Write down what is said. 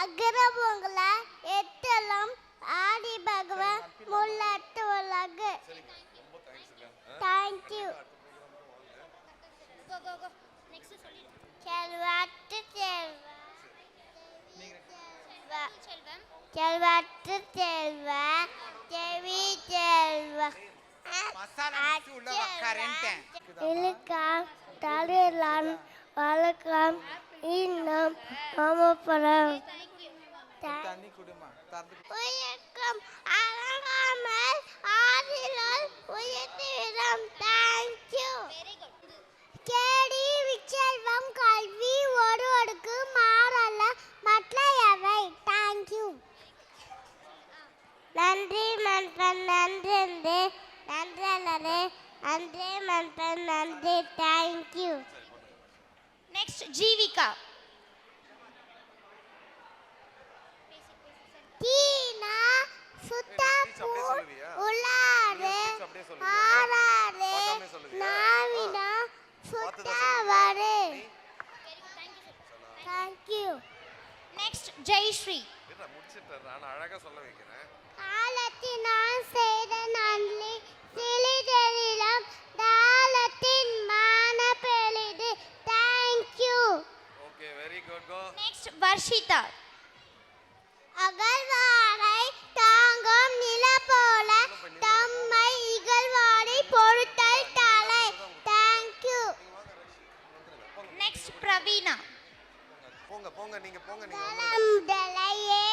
அகரபொங்கல எட்டலம் ஆதி பகவான் முள்ளட்டு உலகு. Thank you. Go. Next சொல்லிடு. செல்வத்து செல்வ தேவி செல்வ மசாலா மிக்ஸ் உள்ள வக்கறேன்ட்டேன். இலக்கம் தலிலான் வழக்கம் இன்னும் அமப்பரம் தண்ணி குடுமா உயக்கம் அலங்காமல் ஆதிலால் உயர்த்திடம். தேங்க்யூ. கேடி விச்செல்வம் கல்வி ஒருவருக்கு மாறல்ல மற்றையவை. தேங்க்யூ. நன்றி மன்பன் நன்றென்று நன்றல்லது நன்றி மன்பன் நன்றி. தேங்க்யூ. நெக்ஸ்ட் ஜீவிகா. தீனா சுத்தப்பு உள்ளாறு ஆறாறு நாவினா சுத்தவரு. தேங்க்யூ. நெக்ஸ்ட் ஜெயஸ்ரீ. நான் அழகா சொல்ல வைக்கிறேன். காலத்தின் நான் செய்த நன்றி சிறிதெழிலும் தாளத்தின் மான பெரிது. தேங்க்யூ. ஓகே வெரி குட் கோ. நெக்ஸ்ட் வர்ஷிதா. அகழ்வாரை தாங்கும் நில போல தம்மை இகழ்வாரை பொறுத்தல் தலை. தேங்க்யூ. நெக்ஸ்ட் பிரவீனா. போங்க நீங்க தலையே